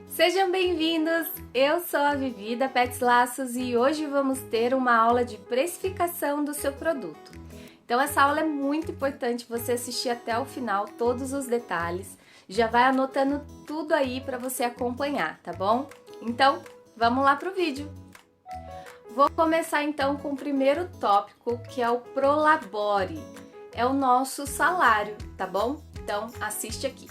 Sejam bem-vindos! Eu sou a Vivi da Pets Laços e hoje vamos ter uma aula de precificação do seu produto. Então essa aula é muito importante você assistir até o final, todos os detalhes. Já vai anotando tudo aí para você acompanhar, tá bom? Então, vamos lá pro vídeo! Vou começar então com o primeiro tópico, que é o Prolabore. É o nosso salário, tá bom? Então, assiste aqui.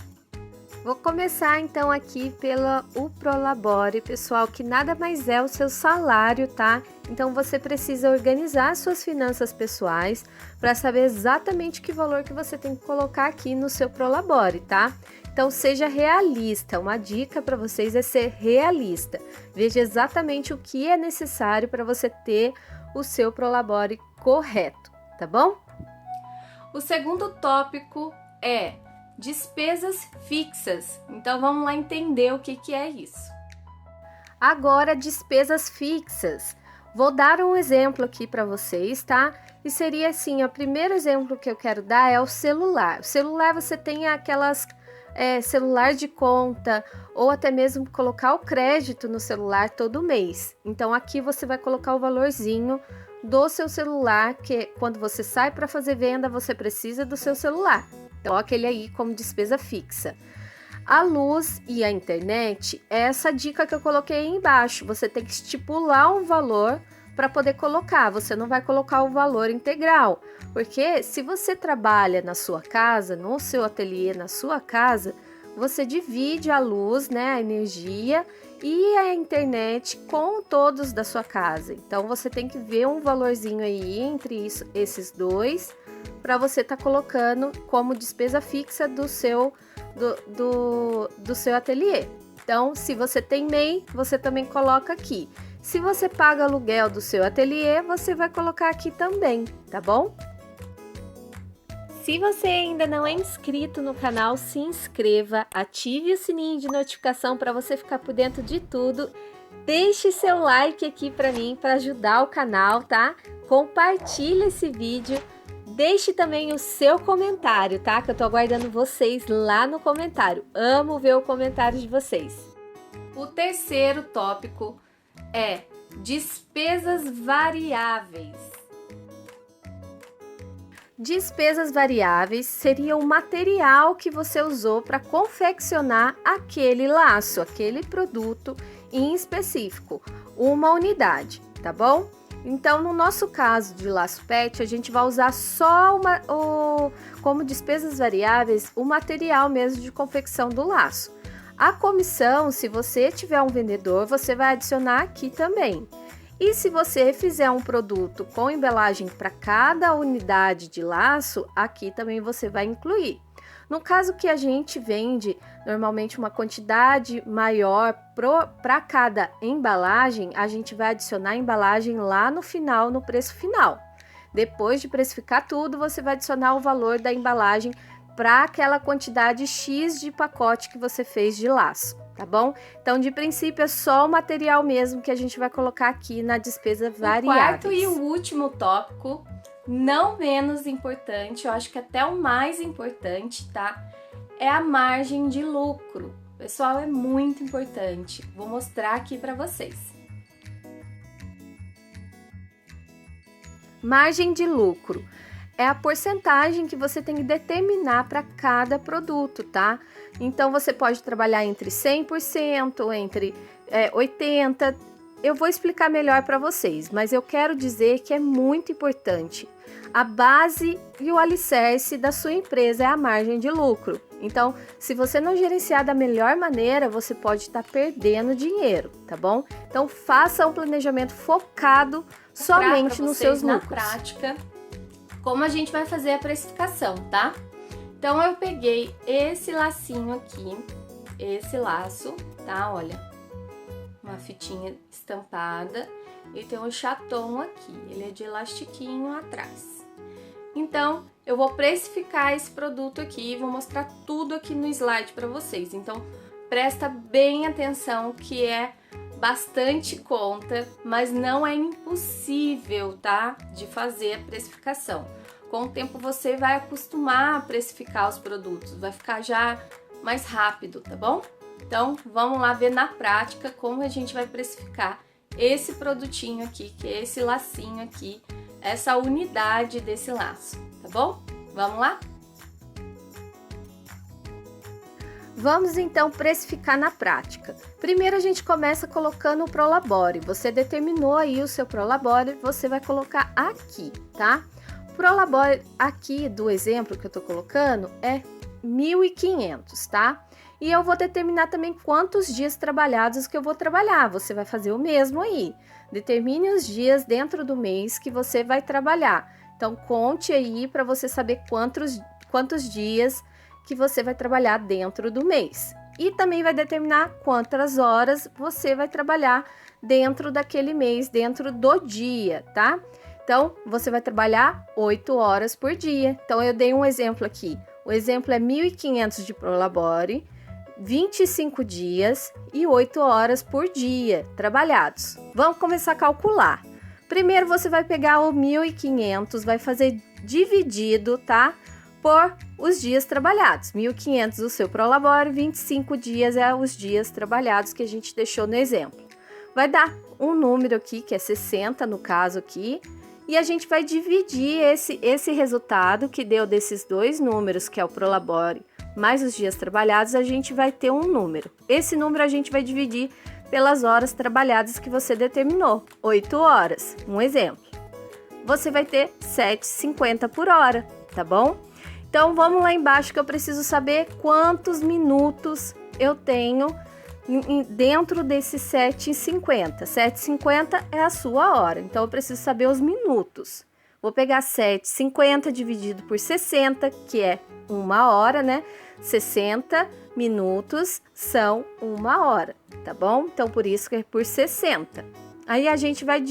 Vou começar então aqui pelo Prolabore, pessoal, que nada mais é o seu salário, tá? Então você precisa organizar suas finanças pessoais para saber exatamente que valor que você tem que colocar aqui no seu Prolabore, tá? Então seja realista, uma dica para vocês é ser realista. Veja exatamente o que é necessário para você ter o seu Prolabore correto, tá bom? O segundo tópico é despesas fixas. Então vamos lá entender o que é isso. Agora, despesas fixas. Vou dar um exemplo aqui para vocês, tá? E seria assim, o primeiro exemplo que eu quero dar é o celular. O celular você tem aquelas celular de conta ou até mesmo colocar o crédito no celular todo mês. Então aqui você vai colocar o valorzinho do seu celular, que quando você sai para fazer venda, você precisa do seu celular. Então, aquele aí como despesa fixa. A luz e a internet é essa dica que eu coloquei aí embaixo. Você tem que estipular um valor para poder colocar. Você não vai colocar o valor integral, porque se você trabalha na sua casa, no seu ateliê, na sua casa, você divide a luz, né, a energia e a internet com todos da sua casa. Então, você tem que ver um valorzinho aí entre esses dois, para você estar colocando como despesa fixa do seu ateliê. Então, se você tem MEI, você também coloca aqui. Se você paga aluguel do seu ateliê, você vai colocar aqui também, tá bom? Se você ainda não é inscrito no canal, se inscreva, ative o sininho de notificação para você ficar por dentro de tudo. Deixe seu like aqui para mim, para ajudar o canal, tá? Compartilhe esse vídeo. Deixe também o seu comentário, tá? Que eu tô aguardando vocês lá no comentário. Amo ver o comentário de vocês. O terceiro tópico é despesas variáveis. Despesas variáveis seria o material que você usou para confeccionar aquele laço, aquele produto em específico, uma unidade, tá bom? Então, no nosso caso de laço pet, a gente vai usar só como despesas variáveis o material mesmo de confecção do laço. A comissão, se você tiver um vendedor, você vai adicionar aqui também. E se você fizer um produto com embalagem para cada unidade de laço, aqui também você vai incluir. No caso que a gente vende normalmente uma quantidade maior para cada embalagem, a gente vai adicionar a embalagem lá no final, no preço final. Depois de precificar tudo, você vai adicionar o valor da embalagem para aquela quantidade X de pacote que você fez de laço, tá bom? Então, de princípio, é só o material mesmo que a gente vai colocar aqui na despesa variável. O quarto e o último tópico, não menos importante, eu acho que até o mais importante, tá? É a margem de lucro. Pessoal, é muito importante. Vou mostrar aqui para vocês. Margem de lucro é a porcentagem que você tem que determinar para cada produto, tá? Então, você pode trabalhar entre 100%, entre 80%. Eu vou explicar melhor para vocês, mas eu quero dizer que é muito importante. A base e o alicerce da sua empresa é a margem de lucro. Então, se você não gerenciar da melhor maneira, você pode estar perdendo dinheiro, tá bom? Então, faça um planejamento focado somente nos seus lucros. Na prática, como a gente vai fazer a precificação, tá? Então, eu peguei esse lacinho aqui, esse laço, tá? Olha. Uma fitinha estampada e tem um chaton aqui, ele é de elastiquinho atrás. Então, eu vou precificar esse produto aqui e vou mostrar tudo aqui no slide para vocês. Então, presta bem atenção que é bastante conta, mas não é impossível, tá? De fazer a precificação. com o tempo você vai acostumar a precificar os produtos, vai ficar já mais rápido, tá bom? Então, vamos lá ver na prática como a gente vai precificar esse produtinho aqui, que é esse lacinho aqui, essa unidade desse laço, tá bom? Vamos lá? Vamos então precificar na prática. Primeiro a gente começa colocando o Prolabore. Você determinou aí o seu Prolabore, você vai colocar aqui, tá? O Prolabore aqui do exemplo que eu tô colocando é 1.500, tá? E eu vou determinar também quantos dias trabalhados que eu vou trabalhar. Você vai fazer o mesmo aí. Determine os dias dentro do mês que você vai trabalhar. Então, conte aí para você saber quantos dias que você vai trabalhar dentro do mês. E também vai determinar quantas horas você vai trabalhar dentro daquele mês, dentro do dia, tá? Então, você vai trabalhar 8 horas por dia. Então, eu dei um exemplo aqui. O exemplo é 1.500 de Prolabore, 25 dias e 8 horas por dia trabalhados. Vamos começar a calcular. Primeiro você vai pegar o 1.500, vai fazer dividido, tá? Por os dias trabalhados. 1.500 o seu Prolabore, 25 dias é os dias trabalhados que a gente deixou no exemplo. Vai dar um número aqui, que é 60 no caso aqui, e a gente vai dividir esse resultado que deu desses dois números, que é o Prolabore mais os dias trabalhados, a gente vai ter um número. Esse número a gente vai dividir pelas horas trabalhadas que você determinou, 8 horas, um exemplo. Você vai ter 7,50 por hora, tá bom? Então, vamos lá embaixo que eu preciso saber quantos minutos eu tenho dentro desses 7,50. 7,50 é a sua hora, então eu preciso saber os minutos. Vou pegar 7,50 dividido por 60, que é 1 hora, né? 60 minutos são 1 hora, tá bom? Então, por isso que é por 60. Aí, a gente vai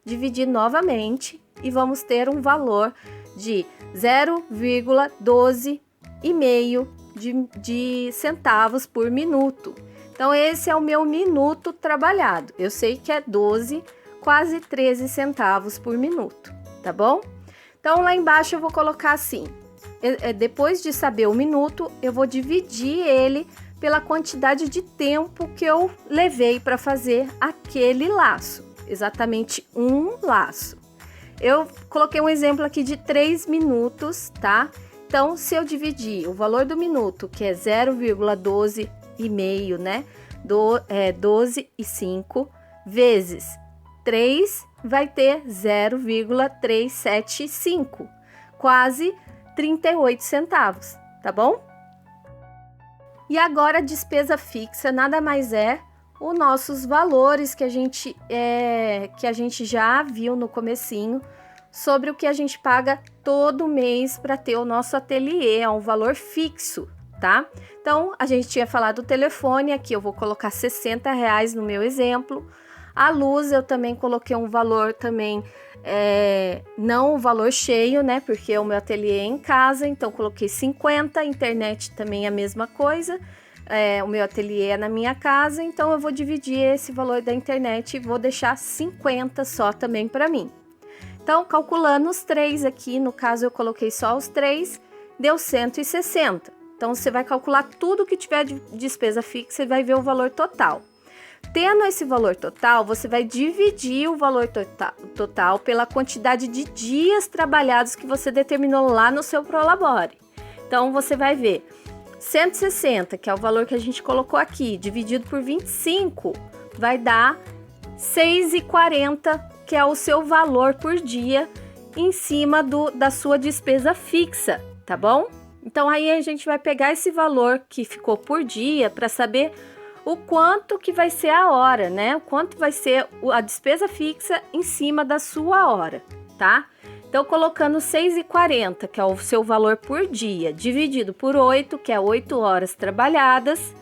dividir novamente e vamos ter um valor de 0,12 e meio de centavos por minuto. Então, esse é o meu minuto trabalhado. Eu sei que é 12, quase 13 centavos por minuto, tá bom? Então, lá embaixo eu vou colocar assim. Depois de saber o minuto, eu vou dividir ele pela quantidade de tempo que eu levei para fazer aquele laço. Exatamente um laço. Eu coloquei um exemplo aqui de 3 minutos, tá? Então, se eu dividir o valor do minuto, que é 0,12 e meio, né? 12,5 vezes 3 vai ter 0,375, quase 38 centavos, tá bom? E agora a despesa fixa nada mais é os nossos valores que a gente já viu no comecinho sobre o que a gente paga todo mês para ter o nosso ateliê, é um valor fixo, tá? Então, a gente tinha falado do telefone, aqui eu vou colocar R$60 no meu exemplo. A luz eu também coloquei um valor também, não o valor cheio, né? Porque o meu ateliê é em casa, então coloquei 50, internet também é a mesma coisa. O meu ateliê é na minha casa, então eu vou dividir esse valor da internet e vou deixar 50 só também para mim. Então, calculando os 3 aqui, no caso eu coloquei só os 3, deu 160. Então, você vai calcular tudo que tiver de despesa fixa e vai ver o valor total. Tendo esse valor total, você vai dividir o valor total pela quantidade de dias trabalhados que você determinou lá no seu Prolabore. Então, você vai ver 160, que é o valor que a gente colocou aqui, dividido por 25, vai dar 6,40, que é o seu valor por dia em cima da sua despesa fixa, tá bom? Então, aí a gente vai pegar esse valor que ficou por dia para saber o quanto que vai ser a hora, né? O quanto vai ser a despesa fixa em cima da sua hora, tá? Então, colocando 6,40, que é o seu valor por dia, dividido por 8, que é 8 horas trabalhadas,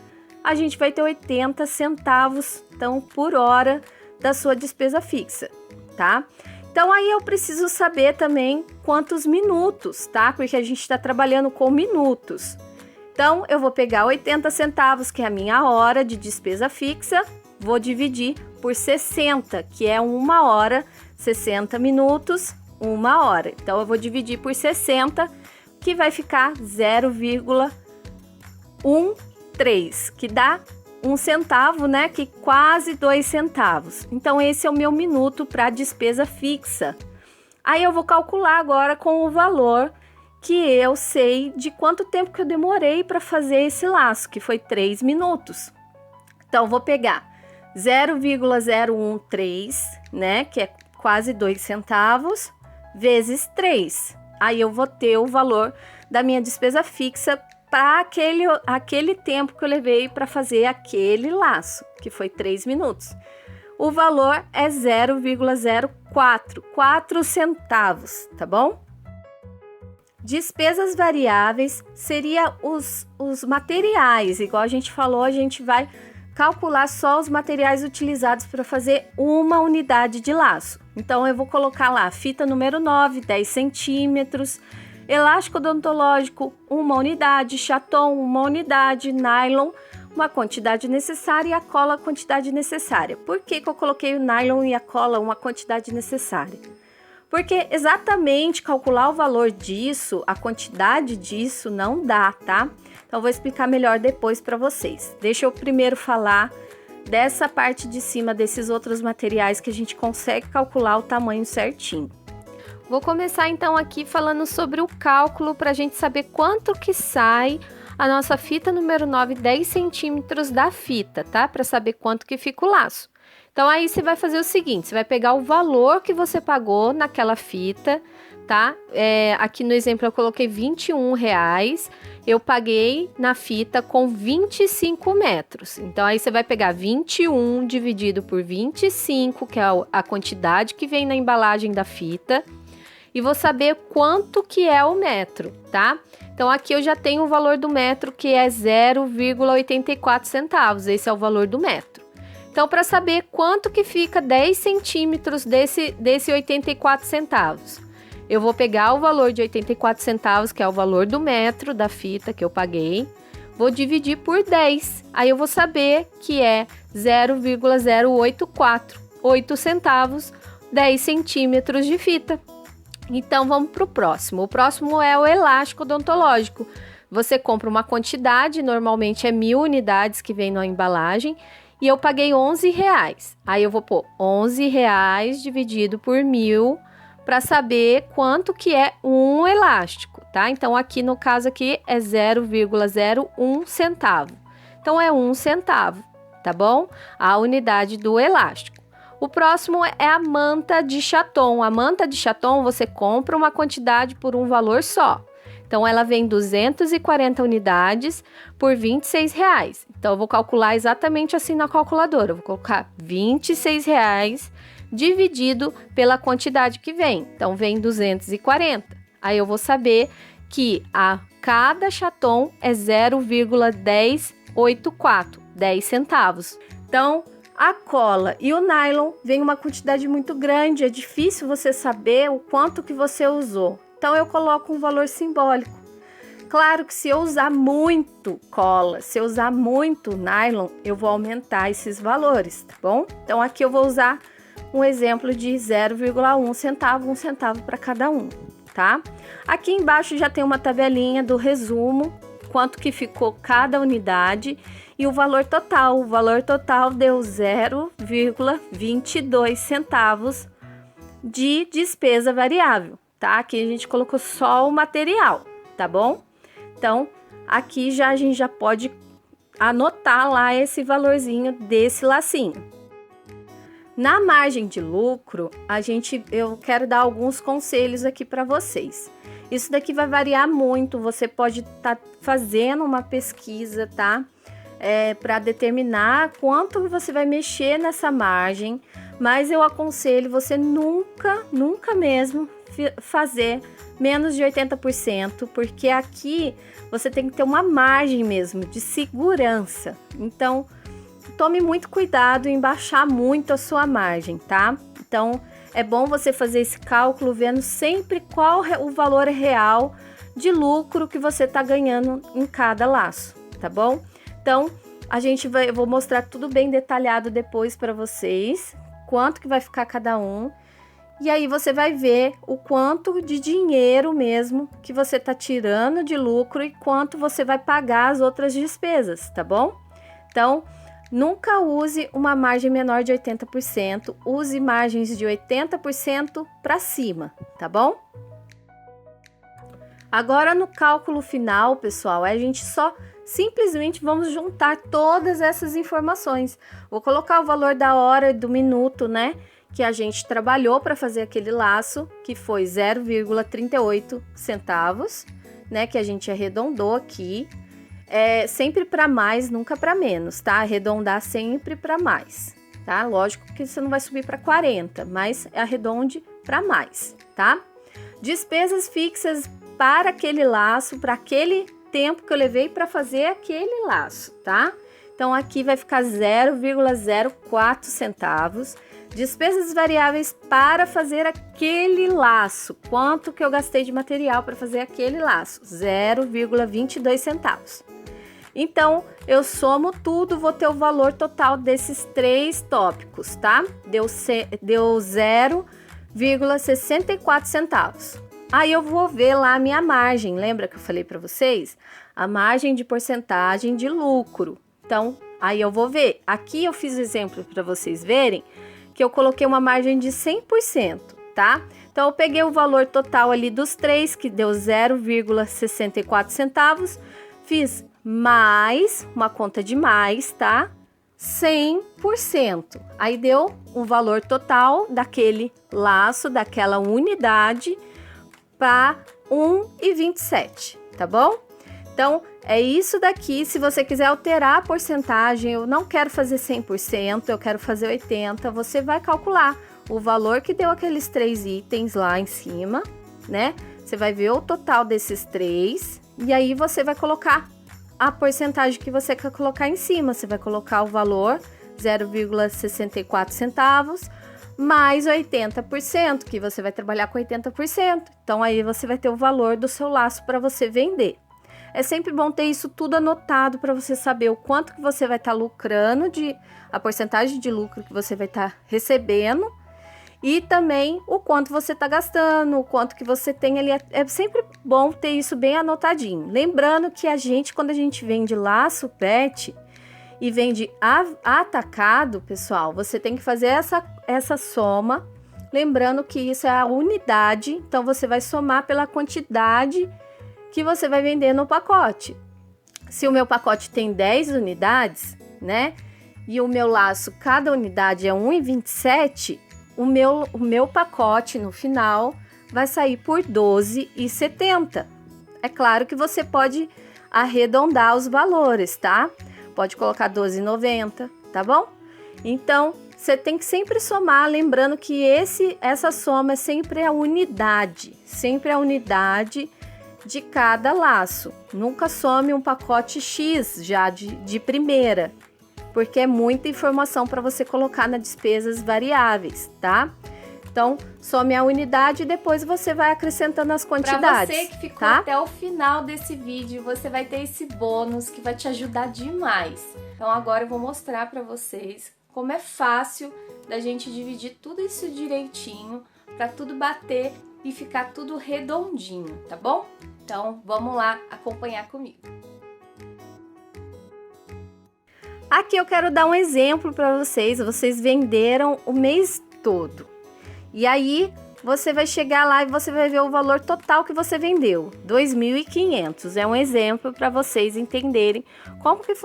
a gente vai ter 80 centavos, então, por hora da sua despesa fixa, tá? Então, aí eu preciso saber também quantos minutos, tá? Porque a gente está trabalhando com minutos. Então, eu vou pegar 80 centavos, que é a minha hora de despesa fixa, vou dividir por 60, que é 1 hora, 60 minutos, 1 hora. Então, eu vou dividir por 60, que vai ficar 0,13, que dá 1 centavo, né? Que quase 2 centavos. Então, esse é o meu minuto para despesa fixa. Aí, eu vou calcular agora com o valor que eu sei de quanto tempo que eu demorei para fazer esse laço, que foi 3 minutos. Então, vou pegar 0,013, né, que é quase 2 centavos, vezes 3. Aí, eu vou ter o valor da minha despesa fixa para aquele tempo que eu levei para fazer aquele laço, que foi 3 minutos. O valor é 0,04, 4 centavos, tá bom? Despesas variáveis seria os materiais, igual a gente falou, a gente vai calcular só os materiais utilizados para fazer uma unidade de laço. Então, eu vou colocar lá fita número 9, 10 centímetros, elástico odontológico, 1 unidade, chaton, 1 unidade, nylon, uma quantidade necessária e a cola, a quantidade necessária. Por que eu coloquei o nylon e a cola, uma quantidade necessária? Porque exatamente calcular o valor disso, a quantidade disso, não dá, tá? Então, eu vou explicar melhor depois para vocês. Deixa eu primeiro falar dessa parte de cima, desses outros materiais que a gente consegue calcular o tamanho certinho. Vou começar então aqui falando sobre o cálculo para a gente saber quanto que sai a nossa fita número 9, 10 centímetros da fita, tá? Para saber quanto que fica o laço. Então, aí você vai fazer o seguinte, você vai pegar o valor que você pagou naquela fita, tá? Aqui no exemplo eu coloquei R$21, eu paguei na fita com 25 metros. Então, aí você vai pegar 21 dividido por 25, que é a quantidade que vem na embalagem da fita, e vou saber quanto que é o metro, tá? Então, aqui eu já tenho o valor do metro, que é 0,84 centavos, esse é o valor do metro. Então, para saber quanto que fica 10 centímetros desse 84 centavos, eu vou pegar o valor de 84 centavos, que é o valor do metro da fita que eu paguei, vou dividir por 10. Aí eu vou saber que é 0,084, 8 centavos, 10 centímetros de fita. Então, vamos para o próximo. O próximo é o elástico odontológico. Você compra uma quantidade, normalmente é 1.000 unidades que vem na embalagem, e eu paguei R$11. Aí eu vou pôr R$11 dividido por 1.000 para saber quanto que é um elástico, tá? Então, aqui no caso aqui é 0,01 centavo. Então, é 1 centavo, tá bom? A unidade do elástico. O próximo é a manta de chaton. A manta de chaton você compra uma quantidade por um valor só. Então, ela vem 240 unidades por R$26. Então, eu vou calcular exatamente assim na calculadora. Eu vou colocar R$26 dividido pela quantidade que vem. Então, vem 240. Aí, eu vou saber que cada chaton é 0,1084, 10 centavos. Então, a cola e o nylon vem uma quantidade muito grande. É difícil você saber o quanto que você usou. Então, eu coloco um valor simbólico. Claro que se eu usar muito cola, se eu usar muito nylon, eu vou aumentar esses valores, tá bom? Então, aqui eu vou usar um exemplo de 0,1 centavo, 1 centavo para cada um, tá? Aqui embaixo já tem uma tabelinha do resumo, quanto que ficou cada unidade e o valor total. O valor total deu 0,22 centavos de despesa variável. Tá? Aqui a gente colocou só o material, tá bom? Então, aqui a gente já pode anotar lá esse valorzinho desse lacinho. Na margem de lucro, eu quero dar alguns conselhos aqui para vocês. Isso daqui vai variar muito, você pode estar fazendo uma pesquisa, tá? Para determinar quanto você vai mexer nessa margem, mas eu aconselho você nunca mesmo fazer menos de 80%, porque aqui você tem que ter uma margem mesmo de segurança. Então, tome muito cuidado em baixar muito a sua margem, tá? Então, é bom você fazer esse cálculo vendo sempre qual o valor real de lucro que você está ganhando em cada laço, tá bom? Então, eu vou mostrar tudo bem detalhado depois para vocês, quanto que vai ficar cada um. E aí você vai ver o quanto de dinheiro mesmo que você está tirando de lucro e quanto você vai pagar as outras despesas, tá bom? Então, nunca use uma margem menor de 80%, use margens de 80% para cima, tá bom? Agora no cálculo final, pessoal, a gente só simplesmente vamos juntar todas essas informações. Vou colocar o valor da hora e do minuto, né, que a gente trabalhou para fazer aquele laço, que foi 0,38 centavos, né, que a gente arredondou aqui. Sempre para mais, nunca para menos, tá? Arredondar sempre para mais, tá? Lógico que você não vai subir para 40, mas arredonde para mais, tá? Despesas fixas para aquele laço, para aquele tempo que eu levei para fazer aquele laço, tá? Então aqui vai ficar 0,04 centavos. Despesas variáveis para fazer aquele laço. Quanto que eu gastei de material para fazer aquele laço? 0,22 centavos. Então, eu somo tudo, vou ter o valor total desses 3 tópicos, tá? Deu 0,64 centavos. Aí eu vou ver lá a minha margem. Lembra que eu falei para vocês? A margem de porcentagem de lucro. Então, aí eu vou ver. Aqui eu fiz o exemplo para vocês verem que eu coloquei uma margem de 100%, tá? Então, eu peguei o valor total ali dos 3, que deu 0,64 centavos, fiz mais, uma conta de mais, tá? 100%. Aí deu um valor total daquele laço, daquela unidade, para 1,27, tá bom? Então, é isso daqui. Se você quiser alterar a porcentagem, eu não quero fazer 100%, eu quero fazer 80%, você vai calcular o valor que deu aqueles 3 itens lá em cima, né? Você vai ver o total desses 3 e aí você vai colocar a porcentagem que você quer colocar em cima. Você vai colocar o valor 0,64 centavos mais 80%, que você vai trabalhar com 80%. Então, aí você vai ter o valor do seu laço para você vender. É sempre bom ter isso tudo anotado para você saber o quanto que você vai estar lucrando, a porcentagem de lucro que você vai estar recebendo e também o quanto você está gastando, o quanto que você tem ali. É sempre bom ter isso bem anotadinho. Lembrando que quando a gente vende laço pet e vende atacado, pessoal, você tem que fazer essa soma. Lembrando que isso é a unidade, então você vai somar pela quantidade que você vai vender no pacote. Se o meu pacote tem 10 unidades, né? E o meu laço, cada unidade é 1,27, o meu pacote no final vai sair por 12,70. É claro que você pode arredondar os valores, tá? Pode colocar 12,90, tá bom? Então, você tem que sempre somar, lembrando que essa soma é sempre a unidade de cada laço. Nunca some um pacote X já de primeira, porque é muita informação para você colocar nas despesas variáveis, tá? Então, some a unidade e depois você vai acrescentando as quantidades. Para você que ficou tá? até o final desse vídeo, você vai ter esse bônus que vai te ajudar demais. Então, agora eu vou mostrar para vocês como é fácil da gente dividir tudo isso direitinho, para tudo bater e ficar tudo redondinho, tá bom? Então, vamos lá acompanhar comigo. Aqui eu quero dar um exemplo para vocês. Vocês venderam o mês todo. E aí, você vai chegar lá e você vai ver o valor total que você vendeu, 2.500. É um exemplo para vocês entenderem como que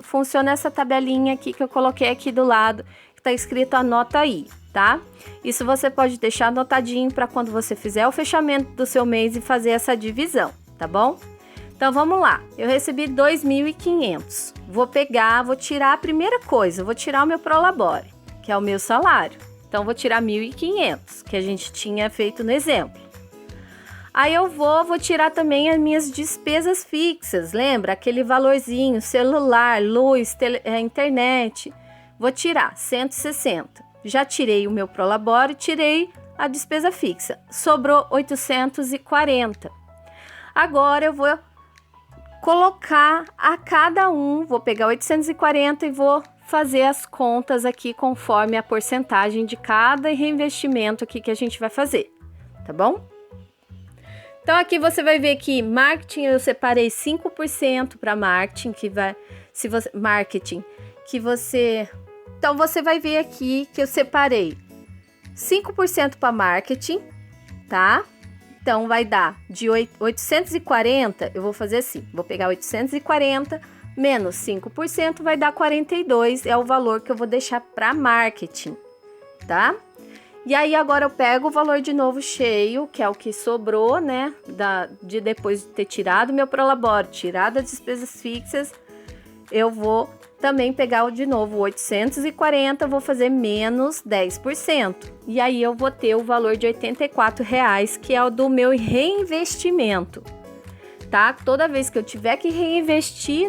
funciona essa tabelinha aqui que eu coloquei aqui do lado, que está escrito anota aí, tá? Isso você pode deixar anotadinho para quando você fizer o fechamento do seu mês e fazer essa divisão, tá bom? Então, vamos lá. Eu recebi 2.500. Vou tirar a primeira coisa, vou tirar o meu Prolabore, que é o meu salário. Então, vou tirar 1.500, que a gente tinha feito no exemplo. Aí, eu vou tirar também as minhas despesas fixas. Lembra? Aquele valorzinho, celular, luz, internet. Vou tirar 160. Já tirei o meu Prolabore, tirei a despesa fixa. Sobrou 840. Agora, eu vou colocar a cada um, vou pegar 840 e vou fazer as contas aqui conforme a porcentagem de cada reinvestimento aqui que a gente vai fazer, tá bom? Então aqui você vai ver que marketing eu separei 5% para marketing, então você vai ver aqui que eu separei 5% para marketing, tá? Então vai dar de 840, eu vou fazer assim, vou pegar 840 menos 5% vai dar 42, é o valor que eu vou deixar para marketing, tá? E aí agora eu pego o valor de novo cheio, que é o que sobrou, né, de depois de ter tirado meu prolabore, tirado as despesas fixas, eu vou também pegar de novo 840, vou fazer menos 10%. E aí eu vou ter o valor de R$84, que é o do meu reinvestimento. Tá? Toda vez que eu tiver que reinvestir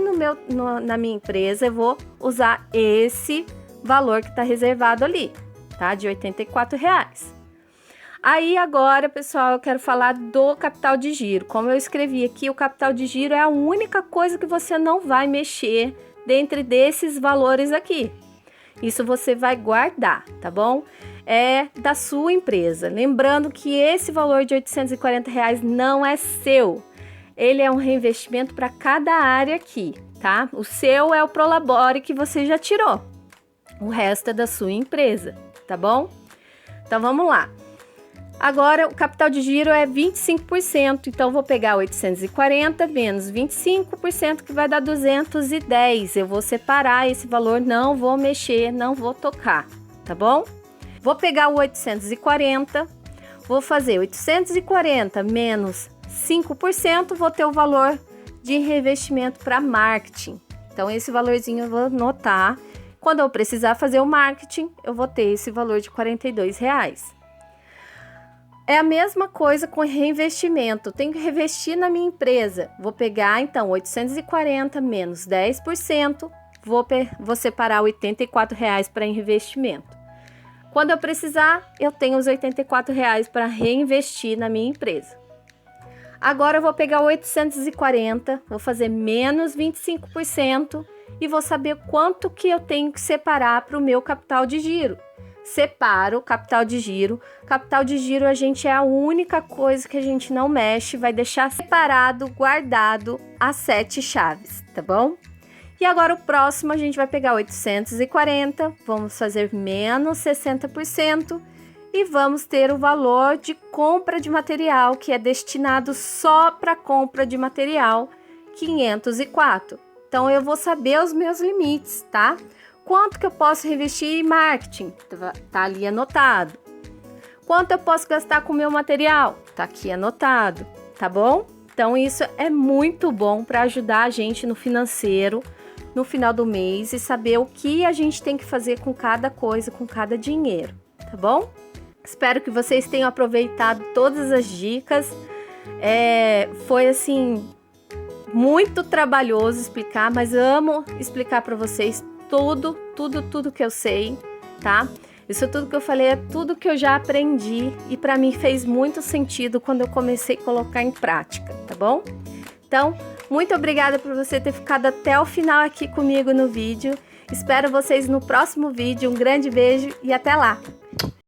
na minha empresa, eu vou usar esse valor que está reservado ali, tá? De R$84. Aí agora, pessoal, eu quero falar do capital de giro. Como eu escrevi aqui, o capital de giro é a única coisa que você não vai mexer dentre desses valores aqui. Isso você vai guardar, tá bom? É da sua empresa. Lembrando que esse valor de R$840 não é seu. Ele é um reinvestimento para cada área aqui, tá? O seu é o prolabore que você já tirou. O resto é da sua empresa, tá bom? Então vamos lá. Agora o capital de giro é 25%, então vou pegar 840 menos 25% que vai dar 210. Eu vou separar esse valor, não vou mexer, não vou tocar, tá bom? Vou pegar o 840, vou fazer 840 menos 5%, vou ter o valor de reinvestimento para marketing. Então, esse valorzinho eu vou anotar. Quando eu precisar fazer o marketing, eu vou ter esse valor de R$42. É a mesma coisa com reinvestimento. Tenho que reinvestir na minha empresa. Vou pegar, então, 840 menos 10%. Vou separar R$84 para investimento. Quando eu precisar, eu tenho os R$84 para reinvestir na minha empresa. Agora eu vou pegar 840, vou fazer menos 25% e vou saber quanto que eu tenho que separar para o meu capital de giro. Separo o capital de giro. Capital de giro a gente é a única coisa que a gente não mexe, vai deixar separado, guardado as 7 chaves, tá bom? E agora o próximo a gente vai pegar 840, vamos fazer menos 60%. E vamos ter o valor de compra de material, que é destinado só para compra de material, 504. Então, eu vou saber os meus limites, tá? Quanto que eu posso reinvestir em marketing? Tá ali anotado. Quanto eu posso gastar com o meu material? Tá aqui anotado, tá bom? Então, isso é muito bom para ajudar a gente no financeiro, no final do mês, e saber o que a gente tem que fazer com cada coisa, com cada dinheiro, tá bom? Espero que vocês tenham aproveitado todas as dicas. Foi assim muito trabalhoso explicar, mas amo explicar para vocês tudo que eu sei, tá? Isso tudo que eu falei é tudo que eu já aprendi e para mim fez muito sentido quando eu comecei a colocar em prática, tá bom? Então, muito obrigada por você ter ficado até o final aqui comigo no vídeo. Espero vocês no próximo vídeo. Um grande beijo e até lá!